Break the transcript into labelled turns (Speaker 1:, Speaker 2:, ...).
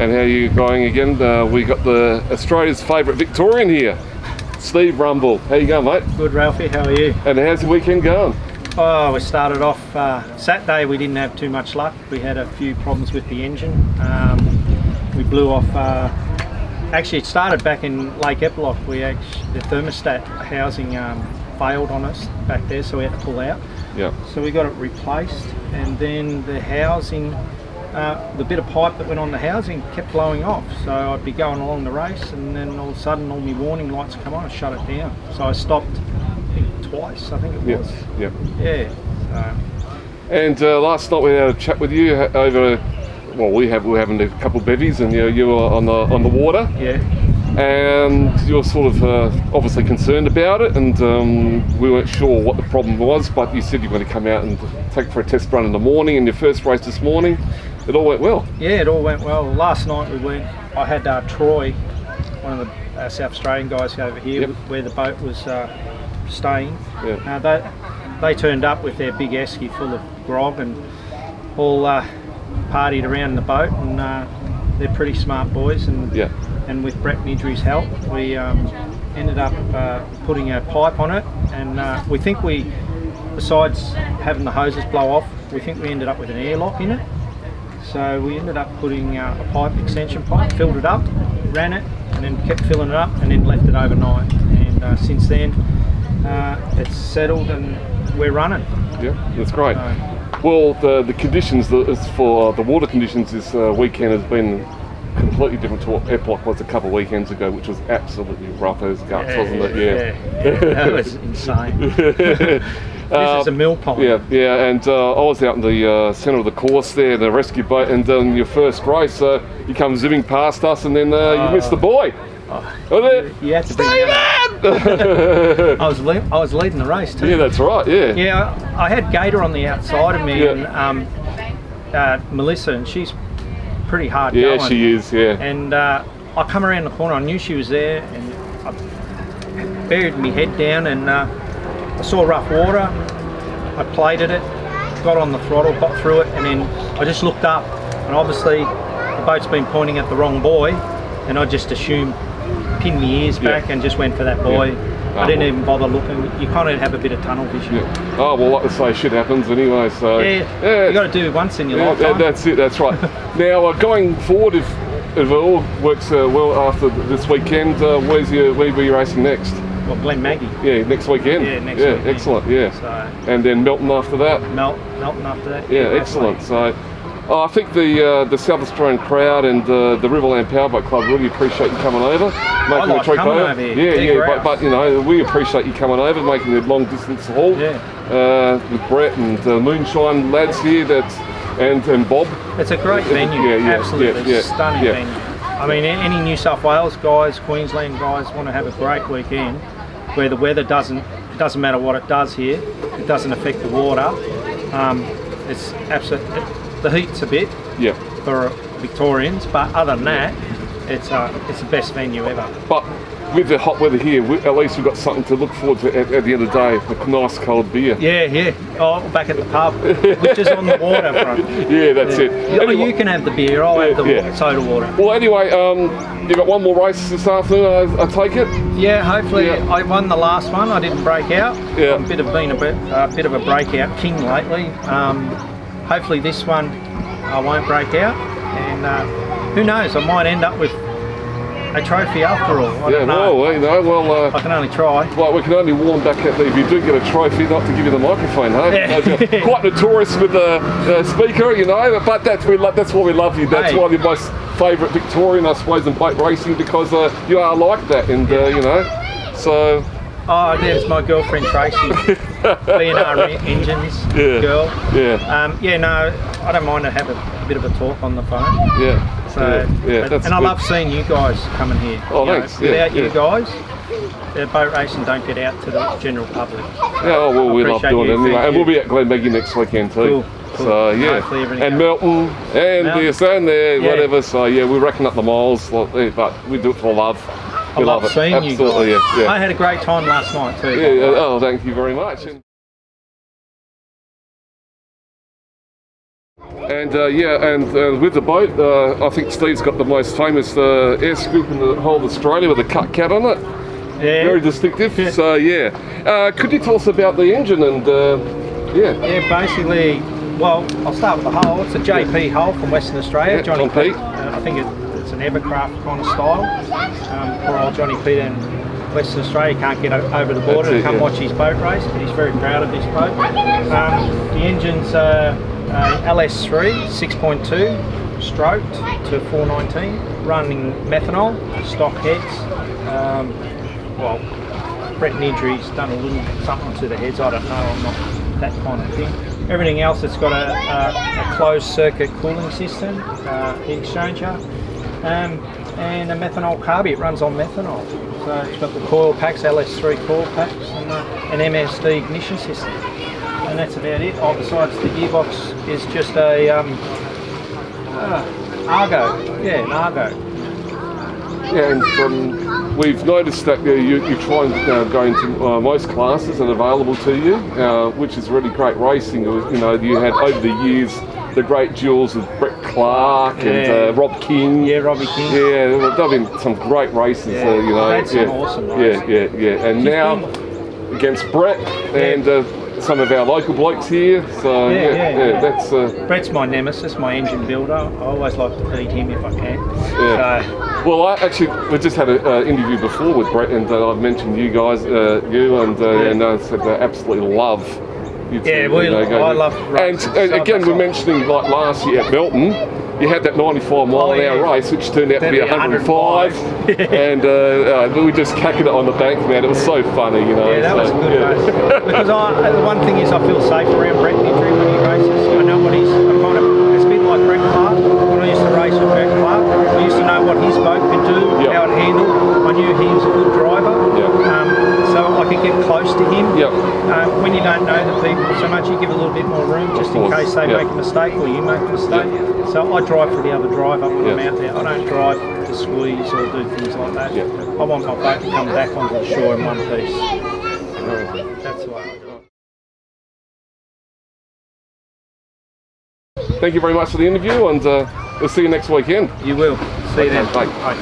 Speaker 1: And how are you going again? We got the Australia's favourite Victorian here, Steve Rumble. How you going, mate?
Speaker 2: Good, Ralphie. How are you?
Speaker 1: And how's the weekend going?
Speaker 2: Oh, we started off Saturday. We didn't have too much luck. We had a few problems with the engine. We blew off. Actually, it started back in Lake Eppalock. The thermostat housing failed on us back there, so we had to pull out.
Speaker 1: Yeah.
Speaker 2: So we got it replaced, and then the housing, the bit of pipe that went on the housing kept blowing off. So I'd be going along the race, and then all of a sudden all my warning lights come on and shut it down. So I stopped, I think twice. I think it was.
Speaker 1: Yeah.
Speaker 2: Yeah. So.
Speaker 1: And last night we had a chat with you over. Well, we were having a couple of bevies, and you were on the water.
Speaker 2: Yeah.
Speaker 1: And you were sort of obviously concerned about it, and we weren't sure what the problem was, but you said you were going to come out and take for a test run in the morning, in your first race this morning. It all went well.
Speaker 2: Yeah, it all went well. Last night I had Troy, one of the South Australian guys over here,
Speaker 1: Yep.
Speaker 2: where the boat was staying.
Speaker 1: Yeah.
Speaker 2: They turned up with their big esky full of grog and all partied around the boat, and they're pretty smart boys. And
Speaker 1: Yeah.
Speaker 2: And with Brett Nidry's help, we ended up putting a pipe on it, and we think besides having the hoses blow off, we think we ended up with an airlock in it. So we ended up putting a pipe, extension pipe, filled it up, ran it, and then kept filling it up, and then left it overnight. And since then, it's settled and we're running.
Speaker 1: Yeah, that's great. Well, the conditions for the water conditions this weekend has been completely different to what Eppalock was a couple of weekends ago, which was absolutely rough as guts, wasn't it?
Speaker 2: Yeah. That was insane. This is a mill pond.
Speaker 1: Yeah, and I was out in the centre of the course there, the rescue boat, and your first race, you come zooming past us, and then you missed the buoy.
Speaker 2: You had to I was leading the race too.
Speaker 1: Yeah, that's right. Yeah.
Speaker 2: Yeah, I had Gator on the outside of me, and Melissa, and she's pretty hard going.
Speaker 1: Yeah, she is. Yeah.
Speaker 2: And I come around the corner. I knew she was there, and I buried my head down, and I saw rough water. I plated it, got on the throttle, got through it, and then I just looked up, and obviously the boat's been pointing at the wrong buoy, and I just assumed, pinned my ears back, and just went for that buoy.
Speaker 1: Yeah.
Speaker 2: I didn't even bother looking. You kind of have a bit of tunnel vision.
Speaker 1: Yeah. Oh well, like I say, shit happens anyway. So
Speaker 2: yeah, you got to do it once in your lifetime.
Speaker 1: That's it. That's right. Now going forward, if it all works well after this weekend, where will you be racing next?
Speaker 2: Well, Glen Maggie.
Speaker 1: Yeah, next weekend.
Speaker 2: Yeah, next weekend.
Speaker 1: Excellent. Yeah.
Speaker 2: So,
Speaker 1: and then Melton after that.
Speaker 2: Melton after that.
Speaker 1: Yeah, excellent. So. I think the South Australian crowd and the Riverland Powerboat Club really appreciate you coming over, making
Speaker 2: the trip over here.
Speaker 1: Yeah, but you know, we appreciate you coming over, making the long distance haul. With Brett and Moonshine lads here, and Bob.
Speaker 2: It's a great venue. Absolutely stunning venue. I mean, any New South Wales guys, Queensland guys want to have a great weekend, where the weather doesn't matter what it does here. It doesn't affect the water. It's absolutely. The heat's a bit for Victorians, but other than that, it's the best venue ever.
Speaker 1: But with the hot weather here, at least we've got something to look forward to at the end of the day, a nice cold beer.
Speaker 2: Yeah. Oh, back at the pub, which is on the waterfront.
Speaker 1: Yeah, that's it.
Speaker 2: Anyway, you can have the beer, I'll have the soda water.
Speaker 1: Well, anyway, you got one more race this afternoon, I take it?
Speaker 2: Yeah, hopefully. Yeah. I won the last one, I didn't break out.
Speaker 1: Yeah.
Speaker 2: I've been a bit of a breakout king lately. Hopefully this one I won't break out, and who knows, I might end up with a trophy after all. I don't know.
Speaker 1: Well,
Speaker 2: I can only try.
Speaker 1: Well, we can only warn back at if you do get a trophy, not to give you the microphone, hey?
Speaker 2: Yeah.
Speaker 1: Quite notorious with the speaker, you know, but that's why we love you. That's why you're my most favourite Victorian, I suppose, in boat racing, because you are like that, and you know, so.
Speaker 2: Oh, there's my girlfriend Tracy, B&R Engines girl.
Speaker 1: Yeah.
Speaker 2: No, I don't mind to have a bit of a talk on the phone.
Speaker 1: Yeah.
Speaker 2: So,
Speaker 1: that's
Speaker 2: and I love seeing you guys coming here.
Speaker 1: Oh, thanks.
Speaker 2: Without you guys, the boat racing don't get out to the general public.
Speaker 1: Yeah, well, we love doing it anyway. And we'll be at Glen Maggie next weekend too.
Speaker 2: Cool.
Speaker 1: So and Melton and this and there, whatever. So we're racking up the miles, but we do it for love.
Speaker 2: I love seeing you guys.
Speaker 1: Yeah.
Speaker 2: I had a great time last night too.
Speaker 1: Oh, thank you very much. And with the boat, I think Steve's got the most famous air scoop in the whole of Australia with a cut cat on it.
Speaker 2: Yeah.
Speaker 1: Very distinctive.
Speaker 2: Yeah.
Speaker 1: So could you tell us about the engine and
Speaker 2: Yeah, basically, well, I'll start with the hull. It's a JP hull from Western Australia,
Speaker 1: Yeah,
Speaker 2: Johnny
Speaker 1: John
Speaker 2: Pete.
Speaker 1: Pete.
Speaker 2: I think it's an Evercraft kind of style. Poor old Johnny Pete in Western Australia can't get over the border
Speaker 1: That's it,
Speaker 2: to come
Speaker 1: yeah.
Speaker 2: watch his boat race, but he's very proud of this boat. The engine's LS3 6.2 stroked to 419, running methanol, stock heads. Brett Nidry's done a little something to the heads, I don't know, I'm not that kind of thing. Everything else, it's got a closed circuit cooling system, heat exchanger, and a methanol carby. It runs on methanol. So it's got the coil packs, LS3 coil packs, and an MSD ignition system. And that's about it. Oh, besides the gearbox is just a Argo. Yeah, an Argo.
Speaker 1: Yeah, and we've noticed that you try and go into most classes that are available to you, which is really great racing. You know, you had over the years the great duels of Brett Clark and Rob King.
Speaker 2: Yeah, Robbie King.
Speaker 1: Yeah, there've been some great races.
Speaker 2: Yeah,
Speaker 1: You know,
Speaker 2: that's some awesome racing.
Speaker 1: Yeah. And now against Brett and some of our local blokes here. So that's.
Speaker 2: Brett's my nemesis, my engine builder. I always like to beat him if I can.
Speaker 1: Yeah. Well, we just had an interview before with Brett, and I've mentioned you guys, and I said they absolutely love you two.
Speaker 2: Yeah, I love racing.
Speaker 1: And again, we're mentioning like last year at Melton, you had that 95 mile an hour race, which turned out to be 105, and we just cacking it on the bank, man. It was so funny, you know.
Speaker 2: Yeah, that was a good race. Because the one thing is, I feel safe around Brett Nidry when he races. I know what it's a bit like Brett Clark. When I used to race with Brett Clark, I used to know what his boat could do, how it handled. I knew he was a good driver, so I could get close to him. When you don't know the people so much, you give a little bit more room just in case they make a mistake or you make a mistake. So I drive for the other driver when I'm out there. I don't drive to squeeze or do things like that. I want my boat to come back onto the shore in one piece. That's the way I do it.
Speaker 1: Thank you very much for the interview, and we'll see you next weekend.
Speaker 2: You will. See you then.
Speaker 1: Bye.
Speaker 2: Bye.